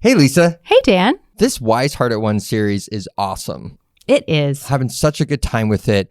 Hey, Lisa. Hey, Dan. This Wise Heart at One series is awesome. It is. Having such a good time with it.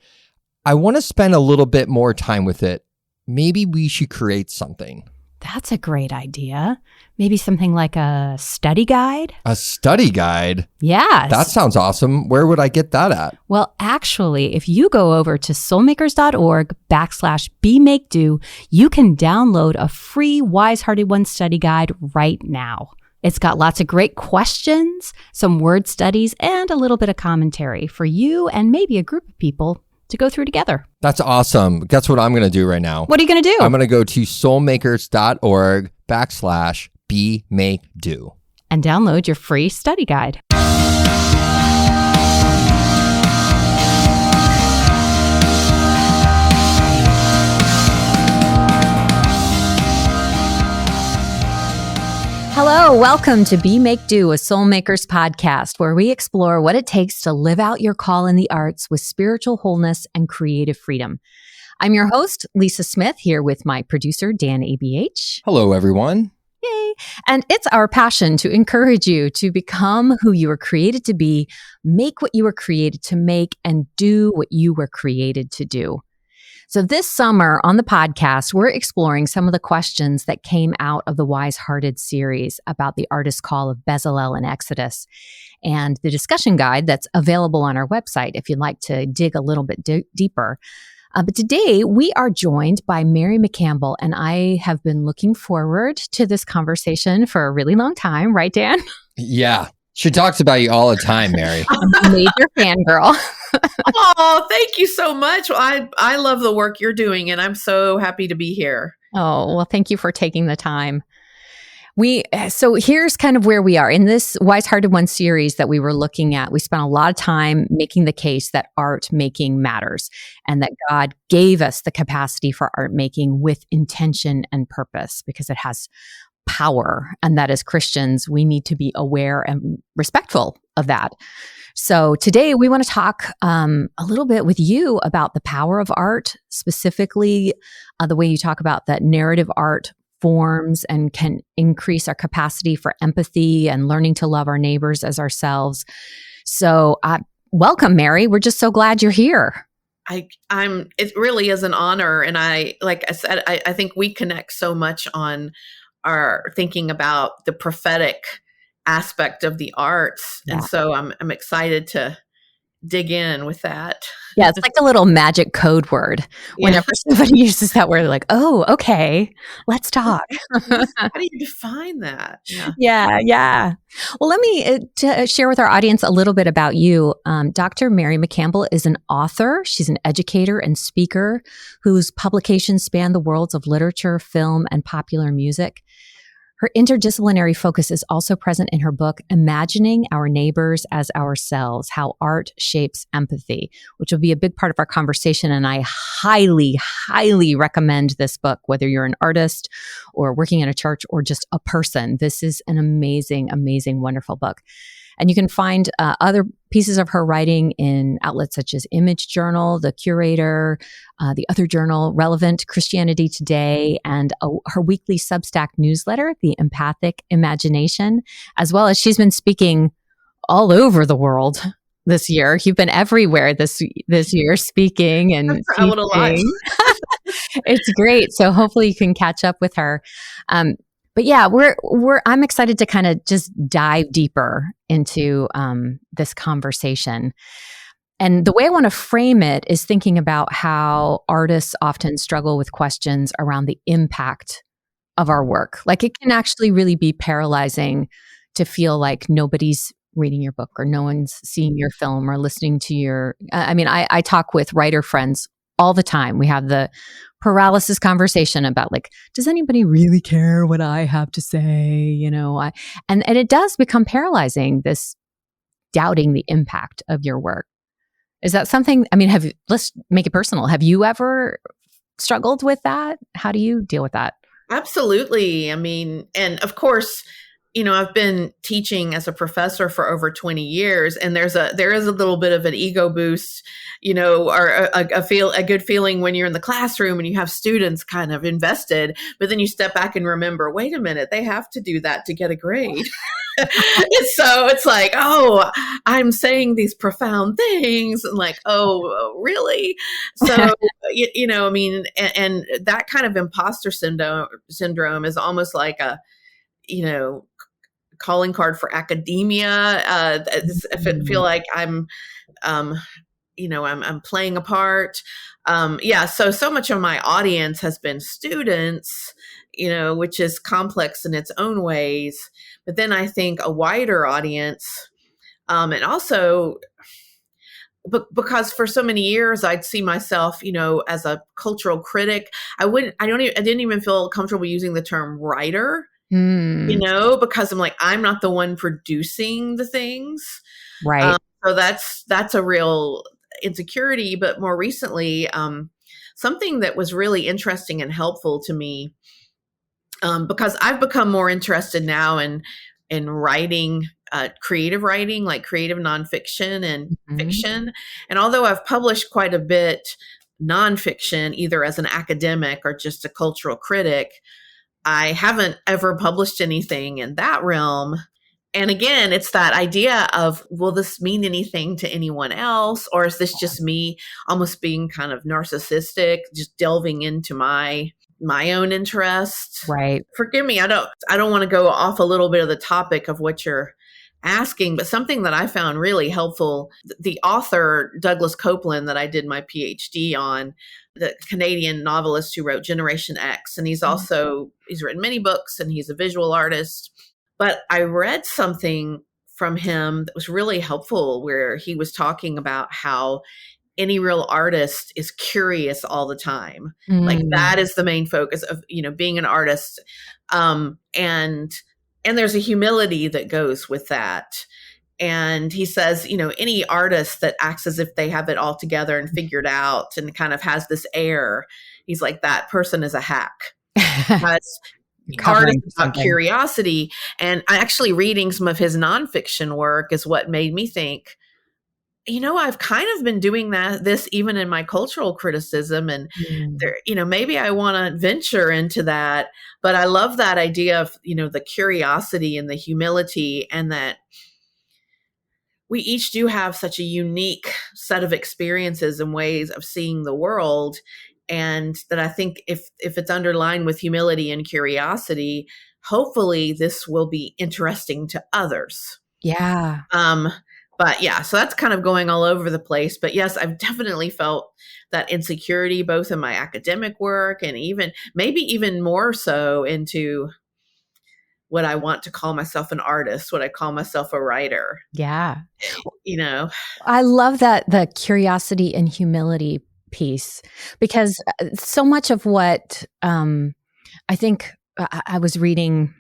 I want to spend a little bit more time with it. Maybe we should create something. That's a great idea. Maybe something like a study guide? A study guide? Yes. That sounds awesome. Where would I get that at? Well, actually, if you go over to soulmakers.org/BeMakeDo, you can download a free Wise Hearted One study guide right now. It's got lots of great questions, some word studies, and a little bit of commentary for you and maybe a group of people to go through together. That's awesome. Guess what I'm going to do right now? What are you going to do? I'm going to go to soulmakers.org/BeMakeDo. And download your free study guide. Hello, welcome to Be Make Do, a Soulmakers podcast, where we explore what it takes to live out your call in the arts with spiritual wholeness and creative freedom. I'm your host, Lisa Smith, here with my producer, Dan ABH. Hello, everyone. Yay. And it's our passion to encourage you to become who you were created to be, make what you were created to make, and do what you were created to do. So this summer on the podcast, we're exploring some of the questions that came out of the Wise Hearted series about the artist's call of Bezalel in Exodus, and the discussion guide that's available on our website if you'd like to dig a little bit deeper. But today we are joined by Mary McCampbell, and I have been looking forward to this conversation for a really long time, right, Dan? Yeah. She talks about you all the time, Mary. I'm a major fangirl. Oh, thank you so much. I love the work you're doing, and I'm so happy to be here. Oh, well, thank you for taking the time. So here's kind of where we are in this Wise Hearted One series that we were looking at. We spent a lot of time making the case that art making matters and that God gave us the capacity for art making with intention and purpose because it has power, and that as Christians, we need to be aware and respectful of that. So today we want to talk a little bit with you about the power of art, specifically the way you talk about that narrative art forms and can increase our capacity for empathy and learning to love our neighbors as ourselves. So welcome, Mary. We're just so glad you're here. It really is an honor. And like I said, I think we connect so much on our thinking about the prophetic aspect of the arts. Yeah. And so I'm excited to dig in with that. Yeah, it's like a little magic code word. Whenever somebody uses that word, like, oh, okay, let's talk. How do you define that? Yeah. Well, let me share with our audience a little bit about you. Dr. Mary McCampbell is an author. She's an educator and speaker whose publications span the worlds of literature, film, and popular music. Her interdisciplinary focus is also present in her book, Imagining Our Neighbors as Ourselves, How Art Shapes Empathy, which will be a big part of our conversation. And I highly, highly recommend this book, whether you're an artist or working in a church or just a person. This is an amazing, amazing, wonderful book. And you can find other pieces of her writing in outlets such as Image Journal, The Curator, The Other Journal, Relevant, Christianity Today, and her weekly Substack newsletter, The Empathic Imagination, as well as she's been speaking all over the world this year. You've been everywhere this year speaking and traveled a lot. It's great. So hopefully you can catch up with her. But yeah, I'm excited to kind of just dive deeper into this conversation. And the way I want to frame it is thinking about how artists often struggle with questions around the impact of our work. Like it can actually really be paralyzing to feel like nobody's reading your book or no one's seeing your film or listening to your, I talk with writer friends all the time. We have the paralysis conversation about like, does anybody really care what I have to say? And it does become paralyzing, this doubting the impact of your work. Is that something, let's make it personal. Have you ever struggled with that? How do you deal with that? Absolutely. And of course, I've been teaching as a professor for over 20 years, and there is a little bit of an ego boost, or a good feeling when you're in the classroom and you have students kind of invested, but then you step back and remember, wait a minute, they have to do that to get a grade. So it's like, oh, I'm saying these profound things, and like, oh, really? So I mean, and that kind of imposter syndrome is almost like a, you know, calling card for academia. If it feel like um, I'm playing a part. So much of my audience has been students, which is complex in its own ways. But then I think a wider audience, and also because for so many years I'd see myself, as a cultural critic. I didn't even feel comfortable using the term writer, because I'm like, I'm not the one producing the things. Right. So that's a real insecurity. But more recently, something that was really interesting and helpful to me, because I've become more interested now in writing, creative writing, like creative nonfiction and fiction. And although I've published quite a bit nonfiction, either as an academic or just a cultural critic, I haven't ever published anything in that realm. And again, it's that idea of, will this mean anything to anyone else? Or is this just me almost being kind of narcissistic, just delving into my own interest? Right. Forgive me, I don't want to go off a little bit of the topic of what you're asking, but something that I found really helpful, the author, Douglas Copeland, that I did my PhD on, the Canadian novelist who wrote Generation X. And he's written many books, and he's a visual artist. But I read something from him that was really helpful, where he was talking about how any real artist is curious all the time. Like that is the main focus of, being an artist. And there's a humility that goes with that. And he says, any artist that acts as if they have it all together and figured out and kind of has this air, he's like, that person is a hack. Because art is about curiosity. And actually reading some of his nonfiction work is what made me think, I've kind of been doing this even in my cultural criticism, and there, maybe I want to venture into that. But I love that idea of, the curiosity and the humility, and that we each do have such a unique set of experiences and ways of seeing the world. And that I think if it's underlined with humility and curiosity, hopefully this will be interesting to others. Yeah. But yeah, so that's kind of going all over the place. But yes, I've definitely felt that insecurity, both in my academic work and maybe even more so into what I want to call myself an artist, what I call myself a writer. Yeah. I love that, the curiosity and humility piece, because so much of what I think I was reading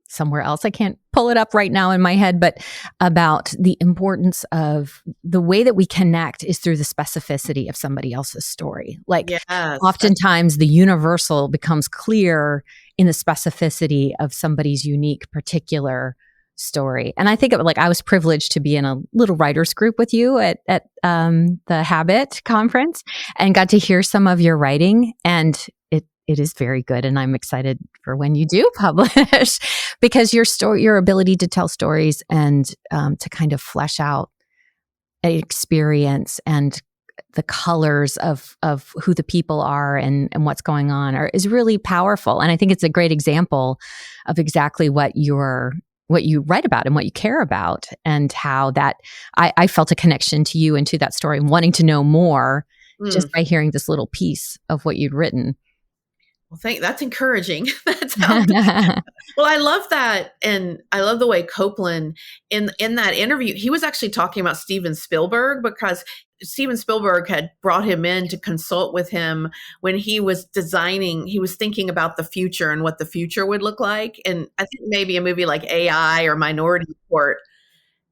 somewhere else, I can't pull it up right now in my head, but about the importance of the way that we connect is through the specificity of somebody else's story. Like, yes, oftentimes the universal becomes clear in the specificity of somebody's unique particular story. And I think I was privileged to be in a little writers group with you at the Habit conference, and got to hear some of your writing, and it is very good. And I'm excited for when you do publish, because your ability to tell stories and to kind of flesh out an experience and the colors of who the people are and what's going on is really powerful. And I think it's a great example of exactly what you write about and what you care about, and how that I felt a connection to you and to that story, and wanting to know more just by hearing this little piece of what you'd written. Well, that's encouraging. Well, I love that. And I love the way Copeland in that interview, he was actually talking about Steven Spielberg, because Steven Spielberg had brought him in to consult with him when he was thinking about the future and what the future would look like. And I think maybe a movie like AI or Minority Report.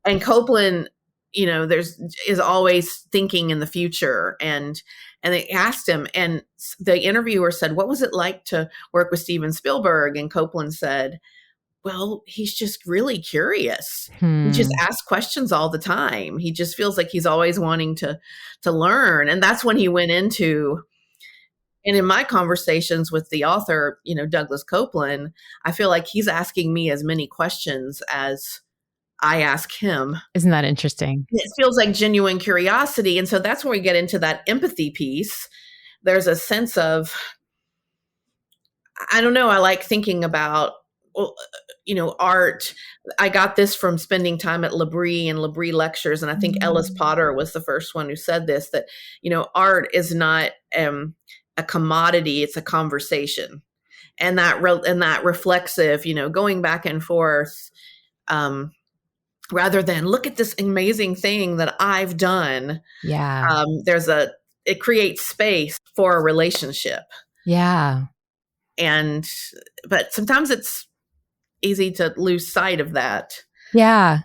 And Copeland, is always thinking in the future. And they asked him, and the interviewer said, what was it like to work with Steven Spielberg? And Copeland said, well, he's just really curious. He just asks questions all the time. He just feels like he's always wanting to learn. And that's when he went into, and in my conversations with the author, Douglas Copeland, I feel like he's asking me as many questions as I ask him. Isn't that interesting? It feels like genuine curiosity. And so that's where we get into that empathy piece. There's a sense of, I don't know, I like thinking about, well, art. I got this from spending time at Labrie and Labrie lectures. And I think Ellis Potter was the first one who said this, that, art is not a commodity, it's a conversation. And that reflexive, going back and forth, rather than look at this amazing thing that I've done. Yeah. It creates space for a relationship. Yeah. But sometimes it's easy to lose sight of that. Yeah.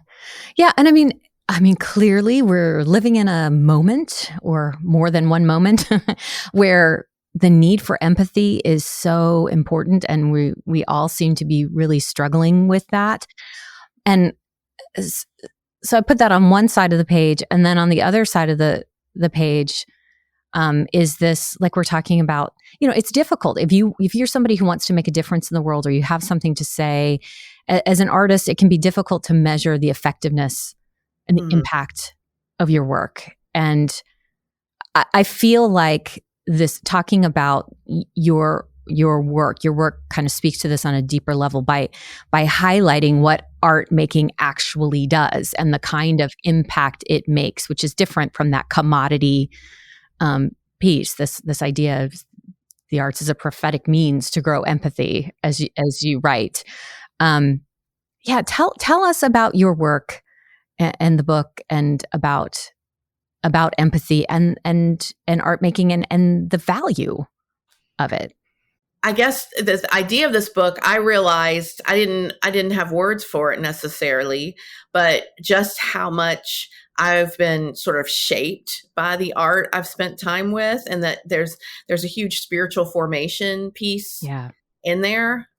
Yeah. And I mean, clearly we're living in a moment, or more than one moment, where the need for empathy is so important, and we all seem to be really struggling with that. And so I put that on one side of the page, and then on the other side of the page is this, like we're talking about, it's difficult if you're somebody who wants to make a difference in the world, or you have something to say. As an artist, it can be difficult to measure the effectiveness and the impact of your work. And I feel like this, talking about your work kind of speaks to this on a deeper level by highlighting what art making actually does and the kind of impact it makes, which is different from that commodity piece. This idea of the arts as a prophetic means to grow empathy, as you write. Tell us about your work and the book, and about empathy and art making and the value of it. I guess the idea of this book, I realized I didn't have words for it necessarily, but just how much I've been sort of shaped by the art I've spent time with, and that there's a huge spiritual formation piece in there.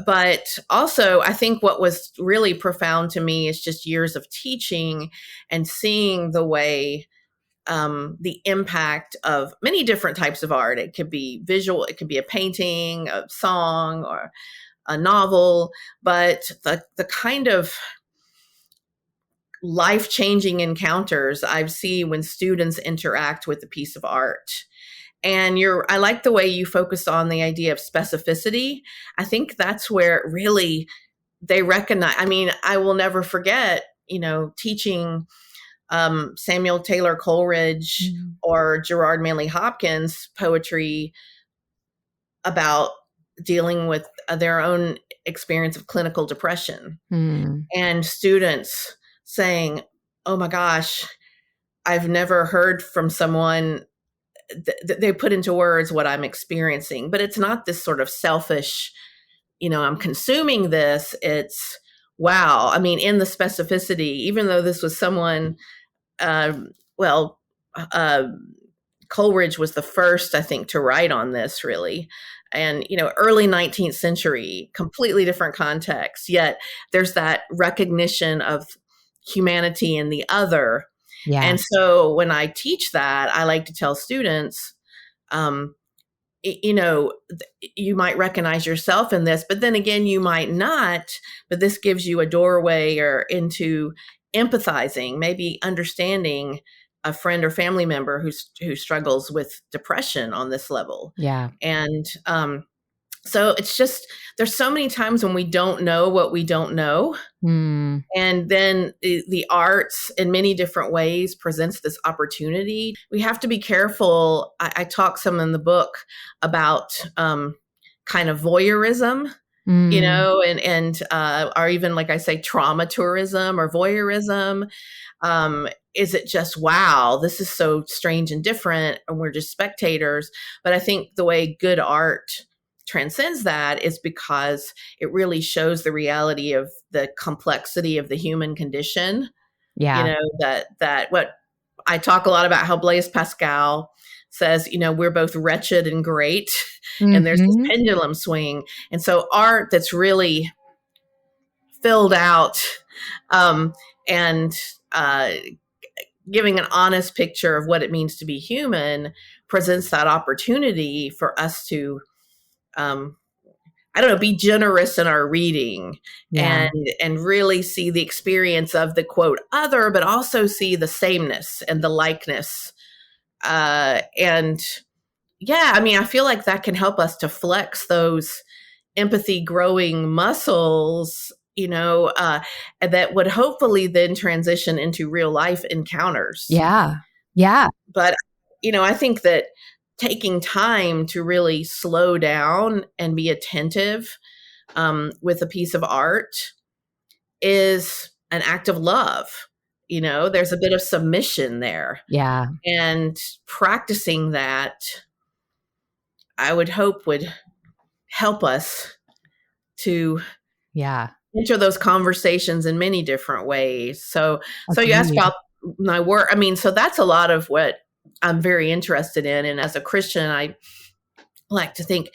But also, I think what was really profound to me is just years of teaching and seeing the way the impact of many different types of art. It could be visual, it could be a painting, a song, or a novel, but the kind of life-changing encounters I see when students interact with a piece of art. And I like the way you focused on the idea of specificity. I think that's where really they recognize, I will never forget, teaching Samuel Taylor Coleridge or Gerard Manley Hopkins poetry about dealing with their own experience of clinical depression. And students saying, oh my gosh, I've never heard from someone they put into words what I'm experiencing. But it's not this sort of selfish, I'm consuming this. It's, wow. In the specificity, even though this was someone, Coleridge was the first, I think, to write on this, really. And, early 19th century, completely different context. Yet there's that recognition of humanity in the other. Yeah. And so when I teach that, I like to tell students, you might recognize yourself in this, but then again, you might not. But this gives you a doorway or into empathizing, maybe understanding a friend or family member who struggles with depression on this level. Yeah. And so it's just, there's so many times when we don't know what we don't know. And then the arts in many different ways presents this opportunity. We have to be careful. I talk some in the book about kind of voyeurism, or even, like I say, trauma tourism or voyeurism. Is it just, wow, this is so strange and different, and we're just spectators? But I think the way good art transcends that is because it really shows the reality of the complexity of the human condition. Yeah. That what I talk a lot about, how Blaise Pascal says, we're both wretched and great. And there's this pendulum swing. And so art that's really filled out and giving an honest picture of what it means to be human presents that opportunity for us to I don't know, be generous in our reading Yeah. and really see the experience of the quote other, but also see the sameness and the likeness. And yeah, I mean, I feel like that can help us to flex those empathy growing muscles, that would hopefully then transition into real life encounters. Yeah. Yeah. But, I think that taking time to really slow down and be attentive with a piece of art is an act of love. There's a bit of submission there. Yeah. And practicing that, I would hope would help us to Yeah. enter those conversations in many different ways. So you asked Agreed. about my work. I mean, so that's a lot of what I'm very interested in. And as a Christian, I like to think,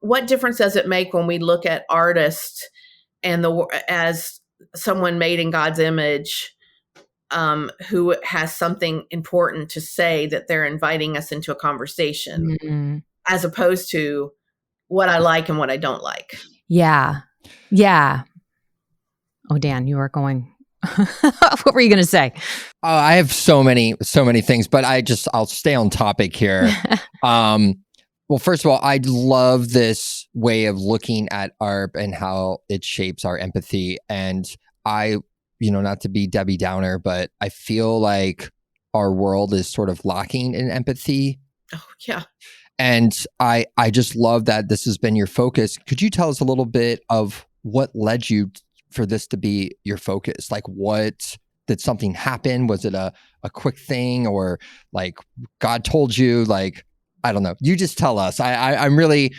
what difference does it make when we look at artists and as someone made in God's image, who has something important to say that they're inviting us into a conversation, Mm. as opposed to what I like and what I don't like. Yeah. Yeah. Oh, Dan, you are going. What were you going to say? Oh, I have so many things, but I'll stay on topic here. Well, first of all, I love this way of looking at art and how it shapes our empathy. And not to be Debbie Downer, but I feel like our world is sort of lacking in empathy. Oh, yeah. And I just love that this has been your focus. Could you tell us a little bit of what led you for this to be your focus? Like, did something happen? Was it a quick thing, or like God told you? Like, I don't know. You just tell us. I'm really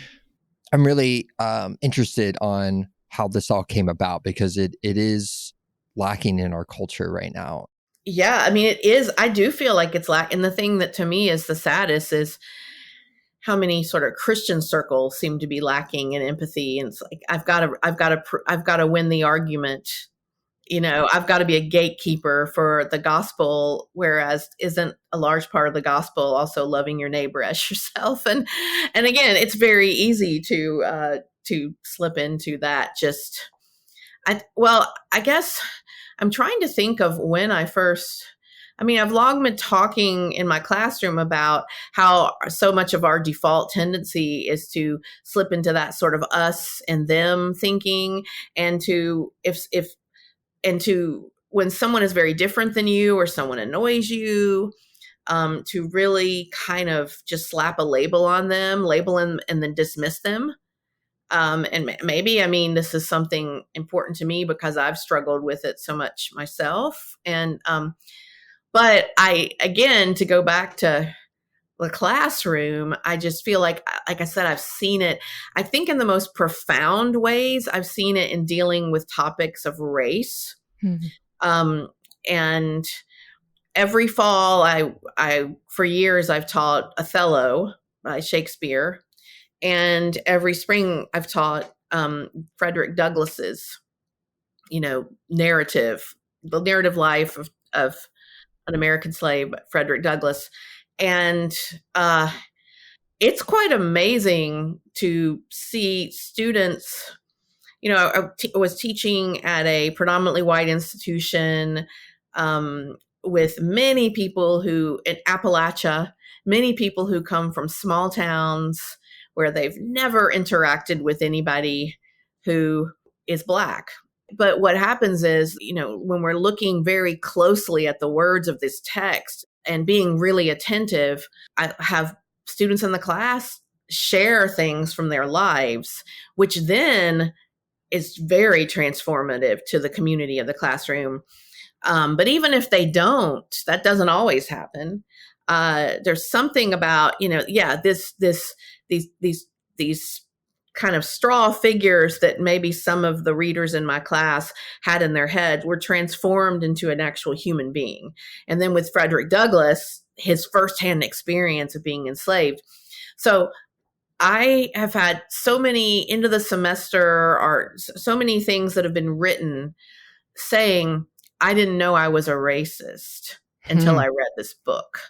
interested on how this all came about, because it is lacking in our culture right now. Yeah, I mean, it is. I do feel like it's lacking. And the thing that to me is the saddest is how many sort of Christian circles seem to be lacking in empathy. And it's like, I've got to win the argument. I've got to be a gatekeeper for the gospel, whereas isn't a large part of the gospel also loving your neighbor as yourself? And again, it's very easy to slip into that. I guess I'm trying to think of when I've long been talking in my classroom about how so much of our default tendency is to slip into that sort of us and them thinking, and to when someone is very different than you or someone annoys you, to really kind of just slap a label on them, and then dismiss them. And maybe, this is something important to me because I've struggled with it so much myself. And, but again, to go back to the classroom, I just feel like I said, I've seen it, I think in the most profound ways. I've seen it in dealing with topics of race. Mm-hmm. And every fall, I for years, I've taught Othello by Shakespeare. And every spring I've taught Frederick Douglass's, narrative, the narrative life of an American slave, Frederick Douglass. And it's quite amazing to see students. I was teaching at a predominantly white institution with many people who, in Appalachia, many people who come from small towns where they've never interacted with anybody who is Black. But what happens is, when we're looking very closely at the words of this text and being really attentive, I have students in the class share things from their lives, which then is very transformative to the community of the classroom. But even if they don't, that doesn't always happen. There's something about, these kind of straw figures that maybe some of the readers in my class had in their head were transformed into an actual human being. And then with Frederick Douglass, his firsthand experience of being enslaved. So I have had so many end of the semester or so many things that have been written saying, I didn't know I was a racist until I read this book.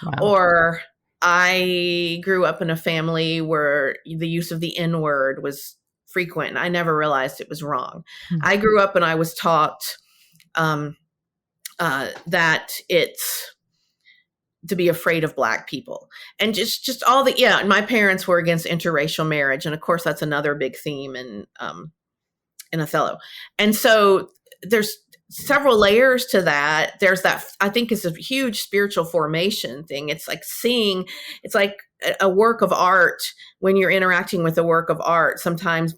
Wow. Or I grew up in a family where the use of the N word was frequent, and I never realized it was wrong. Hmm. I grew up and I was taught that it's to be afraid of Black people, and just all the And my parents were against interracial marriage, and of course that's another big theme in Othello. And so there's several layers to that. There's that, I think, is a huge spiritual formation thing. It's like it's like a work of art. When you're interacting with a work of art, sometimes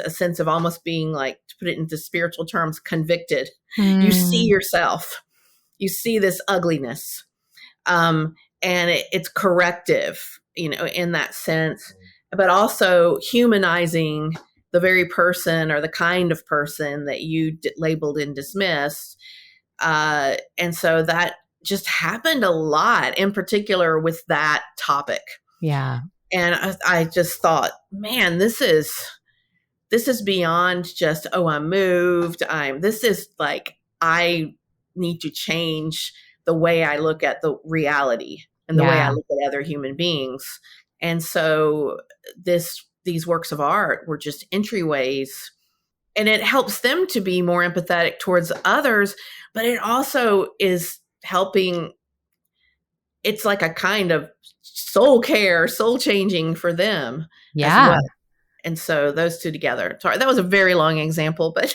a sense of almost being, like, to put it into spiritual terms, convicted. You see yourself, you see this ugliness. And it's corrective, in that sense, but also humanizing the very person or the kind of person that you labeled and dismissed. And so that just happened a lot, in particular with that topic. Yeah. And I just thought, man, this is beyond just, oh, I'm moved. This is like, I need to change the way I look at the reality and the way I look at other human beings. And so these works of art were just entryways, and it helps them to be more empathetic towards others, but it also is helping. It's like a kind of soul care, soul changing for them as well. And so those two together. Sorry, that was a very long example, but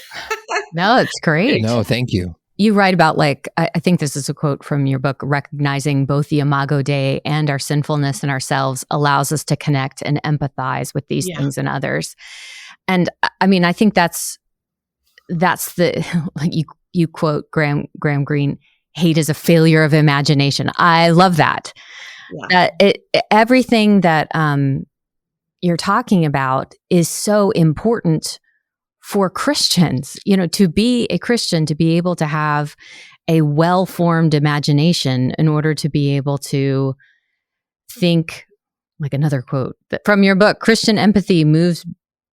no, it's great. No, thank you. You write about, like, I think this is a quote from your book, recognizing both the imago Dei and our sinfulness in ourselves allows us to connect and empathize with these things in others. And I mean, I think that's the, like, you quote Graham Greene, hate is a failure of imagination. I love that. Yeah. Everything that you're talking about is so important for Christians, to be a Christian, to be able to have a well-formed imagination in order to be able to think, like another quote from your book, Christian empathy moves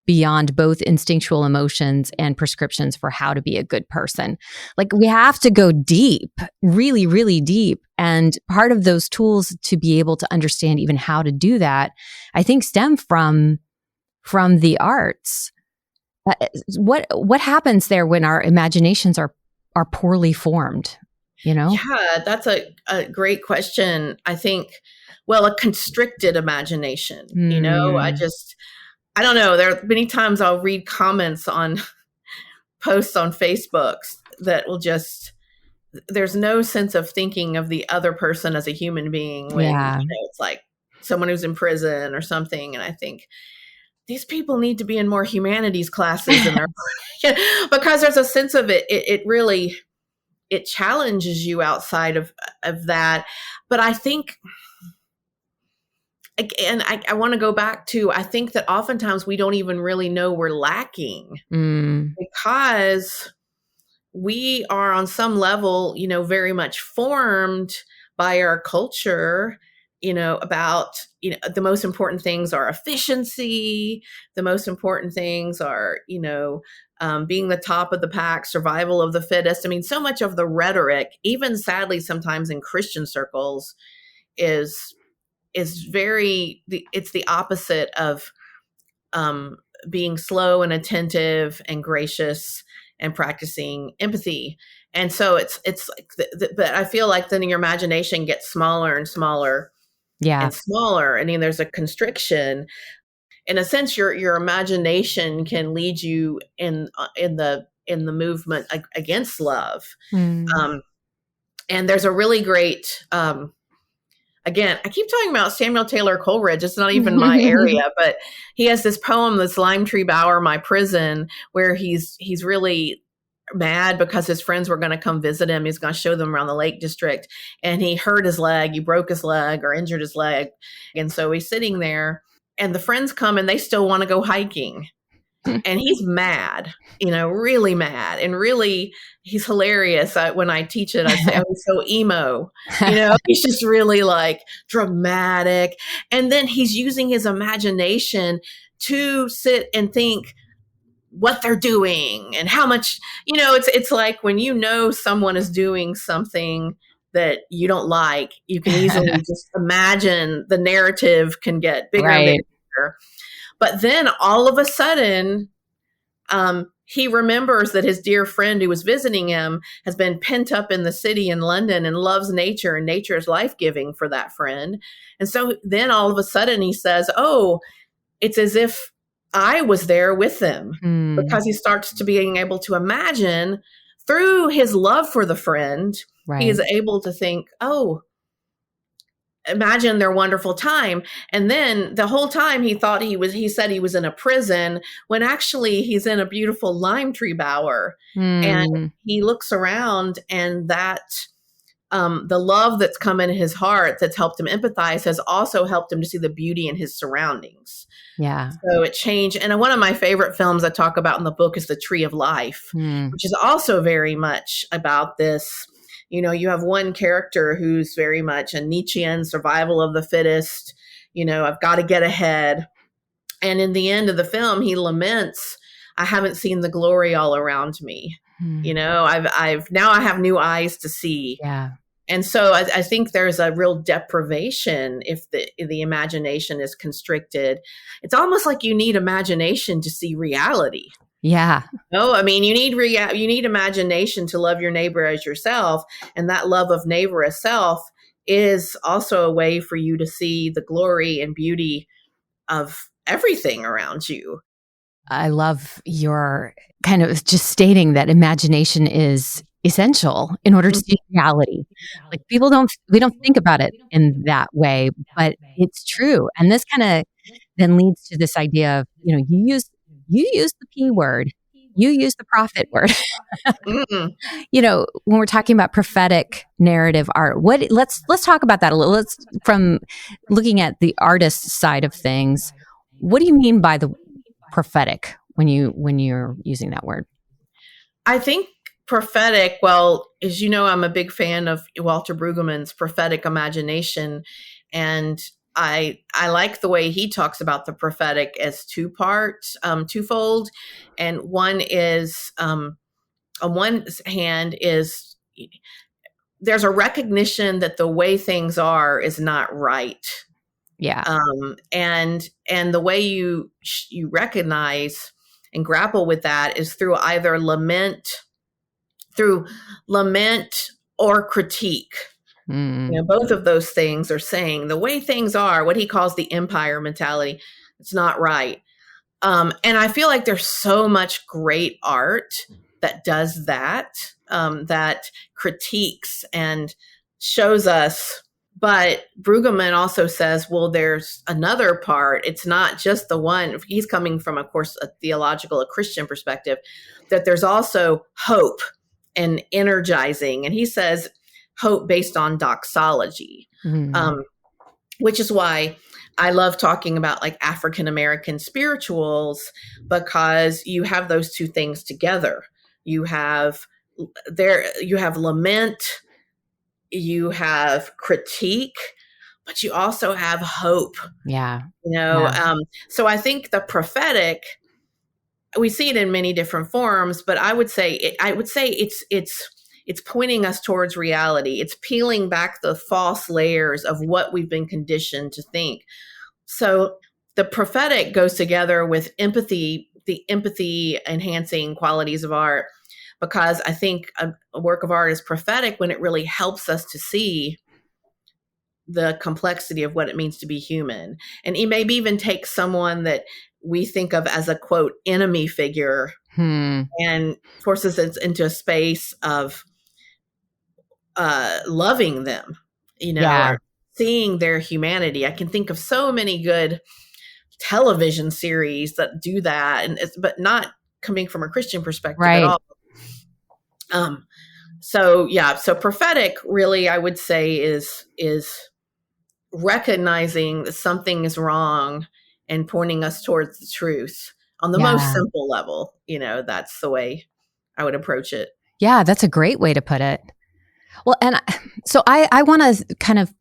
beyond both instinctual emotions and prescriptions for how to be a good person. Like, we have to go deep, really, really deep. And part of those tools to be able to understand even how to do that, I think, stem from the arts. What happens there when our imaginations are poorly formed? Yeah, that's a great question. I think, well, a constricted imagination. I don't know. There are many times I'll read comments on posts on Facebook that will just, there's no sense of thinking of the other person as a human being when it's like someone who's in prison or something, and I think, these people need to be in more humanities classes in their because there's a sense of it. It really, it challenges you outside of that. But I think, again, I want to go back to, I think that oftentimes we don't even really know we're lacking because we are on some level, very much formed by our culture, about, the most important things are efficiency. The most important things are, being the top of the pack, survival of the fittest. I mean, so much of the rhetoric, even sadly, sometimes in Christian circles, is very, it's the opposite of being slow and attentive and gracious and practicing empathy. And so it's like, but I feel like then your imagination gets smaller and smaller. And smaller. I mean, there's a constriction. In a sense, your imagination can lead you in the movement against love. And there's a really great, again, I keep talking about Samuel Taylor Coleridge. It's not even my area, but he has this poem, this Lime Tree Bower, My Prison, where he's really mad because his friends were going to come visit him. He's going to show them around the Lake District, and he hurt his leg. He broke his leg or injured his leg. And so he's sitting there, and the friends come and they still want to go hiking. And he's mad, really mad. And really, he's hilarious. When I teach it, I say, oh, he's so emo. He's just really like dramatic. And then he's using his imagination to sit and think what they're doing and how much, it's like when someone is doing something that you don't like, you can easily just imagine the narrative can get bigger and Right. bigger. But then all of a sudden, he remembers that his dear friend who was visiting him has been pent up in the city in London and loves nature, and nature is life-giving for that friend. And so then all of a sudden he says, oh, it's as if I was there with them, because he starts to being able to imagine through his love for the friend. Right. He is able to think, oh, imagine their wonderful time. And then the whole time he said he was in a prison, when actually he's in a beautiful lime tree bower. And he looks around, and that the love that's come in his heart that's helped him empathize has also helped him to see the beauty in his surroundings. Yeah. So it changed. And one of my favorite films I talk about in the book is The Tree of Life, which is also very much about this. You have one character who's very much a Nietzschean survival of the fittest. I've got to get ahead. And in the end of the film, he laments, I haven't seen the glory all around me. I've now I have new eyes to see. Yeah. And so I think there's a real deprivation if the imagination is constricted. It's almost like you need imagination to see reality. Yeah. No, I mean, you need imagination to love your neighbor as yourself. And that love of neighbor as self is also a way for you to see the glory and beauty of everything around you. I love your kind of just stating that imagination is essential in order to see reality. Like we don't think about it in that way, but it's true. And this kind of then leads to this idea of, you use the P word, you use the prophet word. When we're talking about prophetic narrative art, let's talk about that a little. Let's, from looking at the artist side of things, what do you mean by the prophetic when you're using that word? I think prophetic, well, as you know, I'm a big fan of Walter Brueggemann's prophetic imagination. And I like the way he talks about the prophetic as twofold. And one is, on one hand, is there's a recognition that the way things are is not right. Yeah. And the way you recognize and grapple with that is through either lament or critique. Both of those things are saying the way things are, what he calls the empire mentality, it's not right. And I feel like there's so much great art that does that, that critiques and shows us. But Brueggemann also says, well, there's another part. It's not just the one. He's coming from, of course, a Christian perspective, that there's also hope and energizing. And he says hope based on doxology, which is why I love talking about like African-American spirituals, because you have those two things together. You have lament, you have critique, but you also have hope. Yeah. So I think the prophetic, we see it in many different forms, but I would say it's pointing us towards reality. It's peeling back the false layers of what we've been conditioned to think. So the prophetic goes together with empathy, the empathy enhancing qualities of art, because I think a work of art is prophetic when it really helps us to see the complexity of what it means to be human. And it maybe even take someone that we think of as a, quote, enemy figure and forces us into a space of loving them, or seeing their humanity. I can think of so many good television series that do that, but not coming from a Christian perspective at all. So prophetic really, I would say, is recognizing that something is wrong and pointing us towards the truth on the most simple level. That's the way I would approach it. Yeah, that's a great way to put it. Well, and so I want to kind of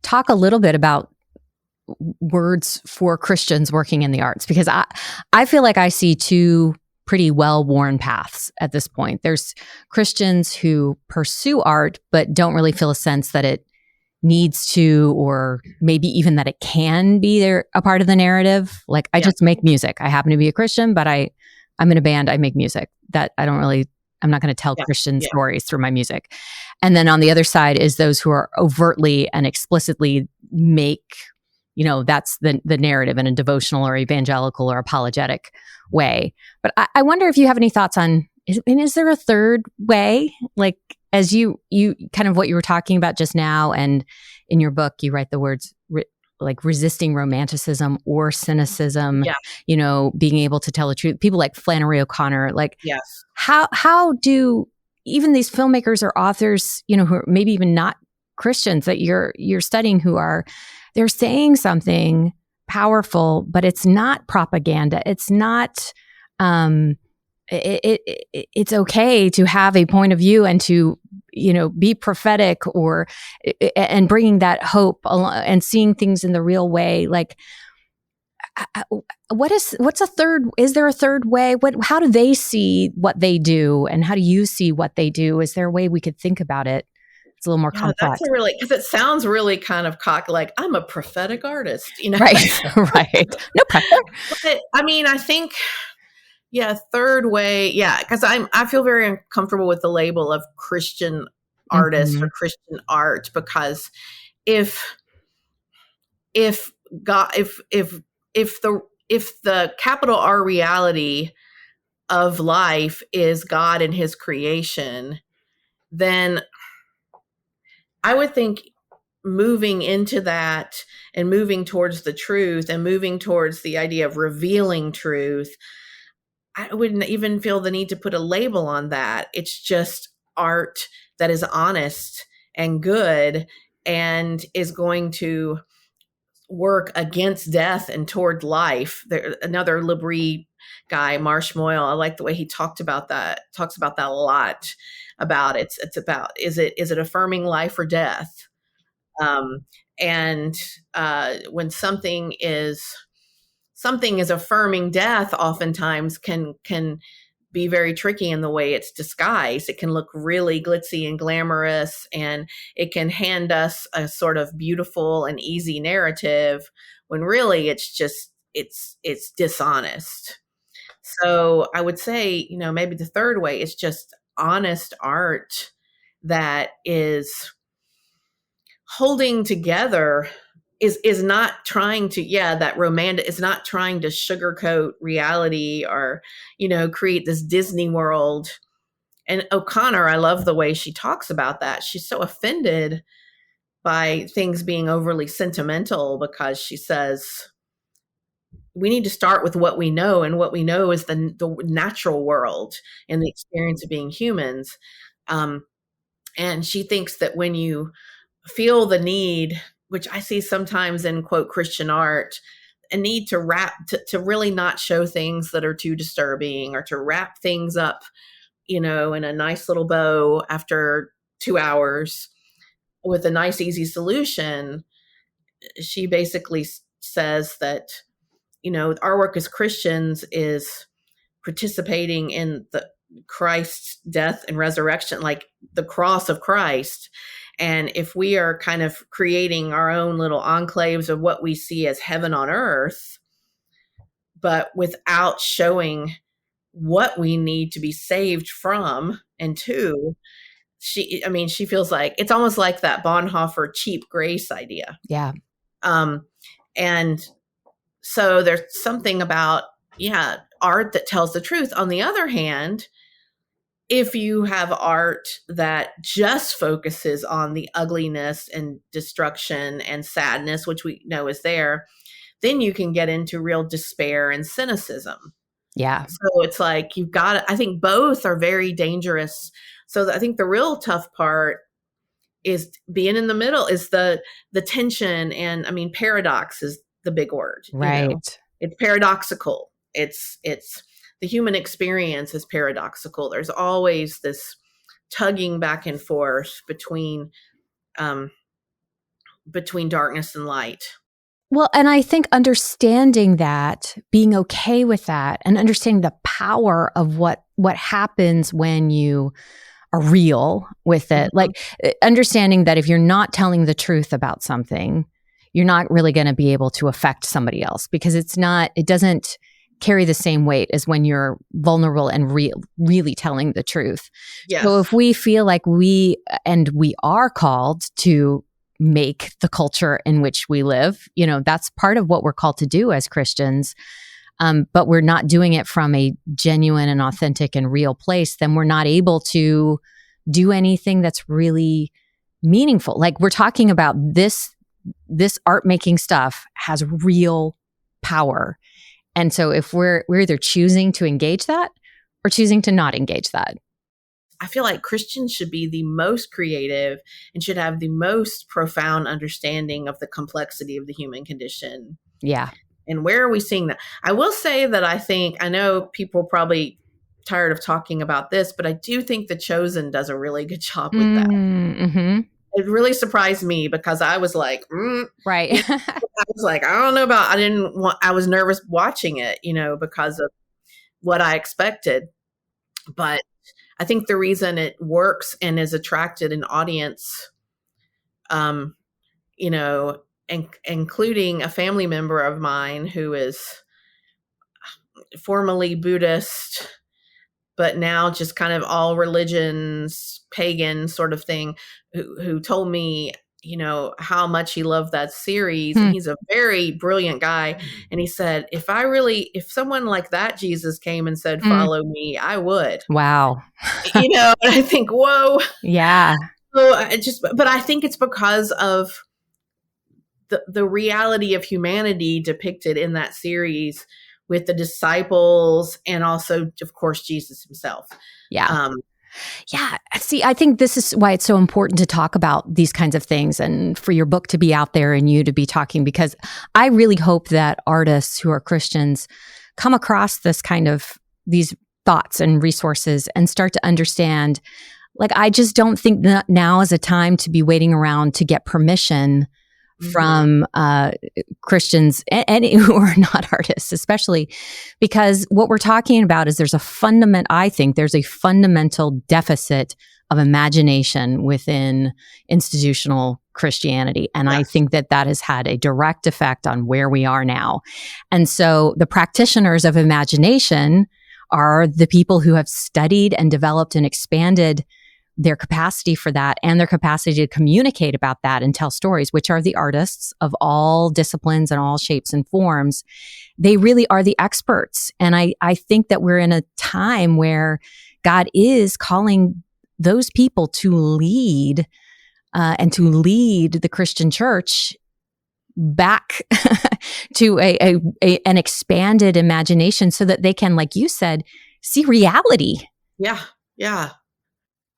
talk a little bit about words for Christians working in the arts, because I feel like I see two pretty well-worn paths at this point. There's Christians who pursue art, but don't really feel a sense that it needs to, or maybe even that it can be there, a part of the narrative. Like, I just make music. I happen to be a Christian, but I'm in a band. I make music. That I'm not going to tell Christian stories through my music. And then on the other side is those who are overtly and explicitly make, that's the narrative in a devotional or evangelical or apologetic way. But I wonder if you have any thoughts on, is there a third way? Like, as you kind of what you were talking about just now, and in your book, you write the words like resisting romanticism or cynicism, being able to tell the truth. People like Flannery O'Connor, like, how do even these filmmakers or authors, who are maybe even not Christians that you're studying, they're saying something powerful, but it's not propaganda. It's not, it's okay to have a point of view and to, be prophetic and bringing that hope and seeing things in the real way. Like, what's a third? Is there a third way? How do they see what they do, and how do you see what they do? Is there a way we could think about it? It's a little more complex. That's because it sounds really kind of cocky, like I'm a prophetic artist, Right, right. No pressure. But I think, third way, because I feel very uncomfortable with the label of Christian artist or Christian art, because if God, if the capital R reality of life is God and his creation, then I would think moving into that and moving towards the truth and moving towards the idea of revealing truth, I wouldn't even feel the need to put a label on that. It's just art that is honest and good and is going to work against death and toward life. Another Labrie guy, Marsh Moyle, I like the way he talks about that a lot. It's about, is it affirming life or death? And when something is affirming death, oftentimes can be very tricky in the way it's disguised. It can look really glitzy and glamorous, and it can hand us a sort of beautiful and easy narrative when really it's just, it's dishonest. So I would say, maybe the third way is just honest art that is holding together, is not trying to, that romantic, is not trying to sugarcoat reality or, create this Disney world. And O'Connor, I love the way she talks about that. She's so offended by things being overly sentimental, because she says, we need to start with what we know. And what we know is the natural world and the experience of being humans. And she thinks that when you feel the need, which I see sometimes in quote Christian art, a need to to really not show things that are too disturbing, or to wrap things up, in a nice little bow after 2 hours with a nice, easy solution. She basically says that, our work as Christians is participating in the Christ's death and resurrection, like the cross of Christ. And if we are kind of creating our own little enclaves of what we see as heaven on earth, but without showing what we need to be saved from and to, she feels like it's almost like that Bonhoeffer cheap grace idea. Yeah. And so there's something about, art that tells the truth. On the other hand, if you have art that just focuses on the ugliness and destruction and sadness, which we know is there, then you can get into real despair and cynicism. Yeah. So it's like, I think both are very dangerous. So I think the real tough part is being in the middle, is the tension. And paradox is the big word. Right. It's paradoxical. It's the human experience is paradoxical. There's always this tugging back and forth between darkness and light. Well, and I think understanding that, being okay with that, and understanding the power of what happens when you are real with it. Like understanding that if you're not telling the truth about something, you're not really going to be able to affect somebody else, because it doesn't carry the same weight as when you're vulnerable and really telling the truth. Yes. So if we feel like we are called to make the culture in which we live, that's part of what we're called to do as Christians. But we're not doing it from a genuine and authentic and real place, then we're not able to do anything that's really meaningful. Like we're talking about this art making stuff has real power. And so if we're either choosing to engage that or choosing to not engage that. I feel like Christians should be the most creative and should have the most profound understanding of the complexity of the human condition. Yeah. And where are we seeing that? I will say that I know people probably tired of talking about this, but I do think The Chosen does a really good job with that. Mm-hmm. It really surprised me because I was like, right. I was like, I don't know about, I was nervous watching it, because of what I expected. But I think the reason it works and has attracted an audience, including a family member of mine who is formerly Buddhist, but now just kind of all religions, pagan sort of thing, who told me, how much he loved that series. And he's a very brilliant guy. And he said, if someone like that Jesus came and said, follow me, I would. Wow. And I think, whoa. Yeah. So but I think it's because of the reality of humanity depicted in that series with the disciples and also, of course, Jesus himself. Yeah. Yeah. See, I think this is why it's so important to talk about these kinds of things and for your book to be out there and you to be talking, because I really hope that artists who are Christians come across these thoughts and resources and start to understand. Like, I just don't think that now is a time to be waiting around to get permission from Christians and who are not artists, especially because what we're talking about is there's a fundamental deficit of imagination within institutional Christianity. And I think that has had a direct effect on where we are now. And so the practitioners of imagination are the people who have studied and developed and expanded their capacity for that and their capacity to communicate about that and tell stories, which are the artists of all disciplines and all shapes and forms. They really are the experts. And I think that we're in a time where God is calling those people to lead and to lead the Christian church back to an expanded imagination so that they can, like you said, see reality. Yeah. Yeah.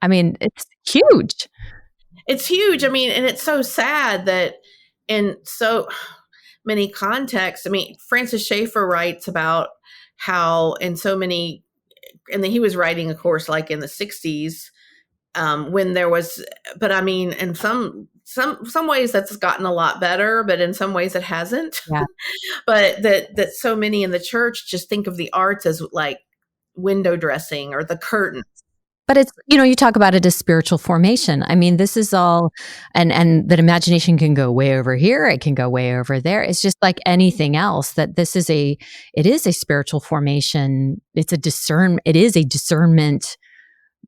I mean, it's huge. It's huge. I mean, and it's so sad that in so many contexts, Francis Schaeffer writes about how in so many, and then he was writing, of course, like in the 60s, when there was, but in some ways that's gotten a lot better, but in some ways it hasn't. Yeah. But that so many in the church just think of the arts as like window dressing or the curtains. But it's, you talk about it as spiritual formation. I mean, this is all, and that imagination can go way over here. It can go way over there. It's just like anything else that it is a spiritual formation. It is a discernment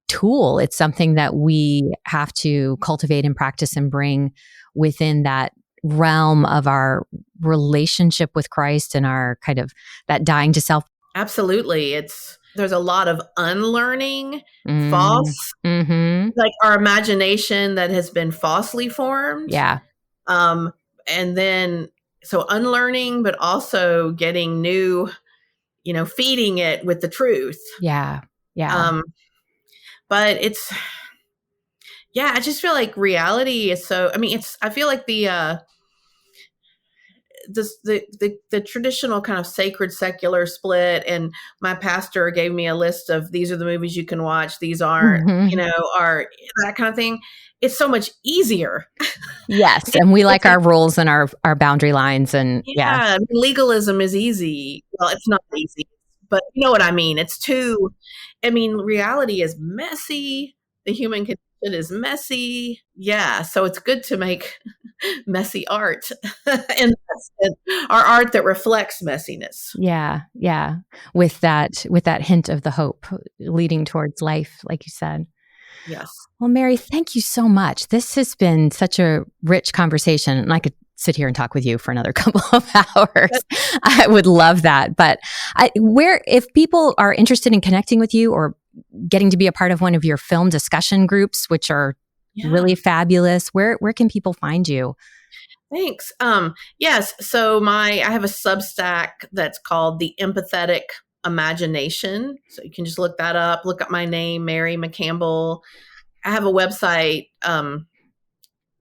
tool. It's something that we have to cultivate and practice and bring within that realm of our relationship with Christ and our kind of that dying to self. Absolutely. There's a lot of unlearning, false, like our imagination that has been falsely formed. Yeah. And then, so unlearning, but also getting new, feeding it with the truth. Yeah. Yeah. But I just feel like reality is so, I feel like the traditional kind of sacred secular split, and my pastor gave me a list of these are the movies you can watch, these aren't, are that kind of thing. It's so much easier. Yes, and we like our rules and our boundary lines, and yeah. Legalism is easy. Well, it's not easy, but you know what I mean. Reality is messy. The human condition is messy. Yeah, so it's good to make messy art, and our art that reflects messiness. Yeah, with that hint of the hope leading towards life, like you said. Yes. Well, Mary, thank you so much. This has been such a rich conversation, and I could sit here and talk with you for another couple of hours. I would love that. But if people are interested in connecting with you or getting to be a part of one of your film discussion groups, which are really fabulous, where can people find you? Thanks. Yes. So I have a Substack that's called the Empathic Imagination. So you can just look that up, look up my name, Mary McCampbell. I have a website,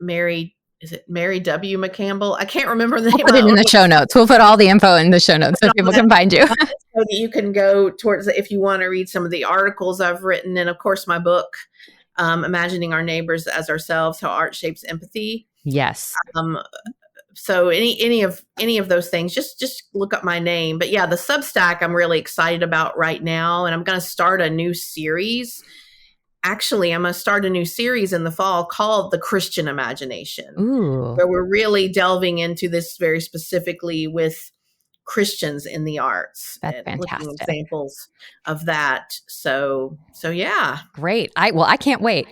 Mary W. McCampbell? I can't remember the name. We'll put it in the show notes. We'll put all the info in the show notes so people can find you. So that you can go towards if you want to read some of the articles I've written. And of course, my book, Imagining Our Neighbors as Ourselves, How Art Shapes Empathy. Yes. So any of those things, just look up my name. But yeah, the Substack I'm really excited about right now. And I'm going to start a new series. Actually, I'm going to start a new series in the fall called The Christian Imagination, where we're really delving into this very specifically with Christians in the arts. That's and fantastic. Looking at examples of that. So yeah. Great. I can't wait.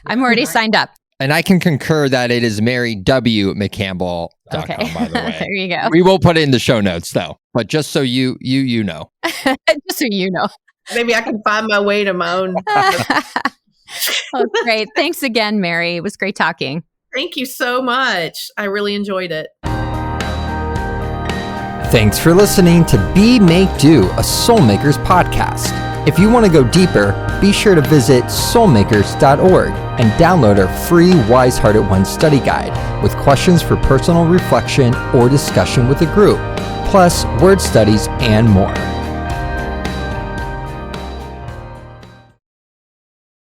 I'm already signed up. And I can concur that it is marywmccampbell.com, by the way. There you go. We will put it in the show notes, though. But just so you know. Just so you know. Maybe I can find my way to my own. Oh, great. Thanks again, Mary. It was great talking. Thank you so much. I really enjoyed it. Thanks for listening to Be Make Do, a Soulmakers podcast. If you want to go deeper, be sure to visit soulmakers.org and download our free Wise Hearted One study guide with questions for personal reflection or discussion with a group, plus word studies and more.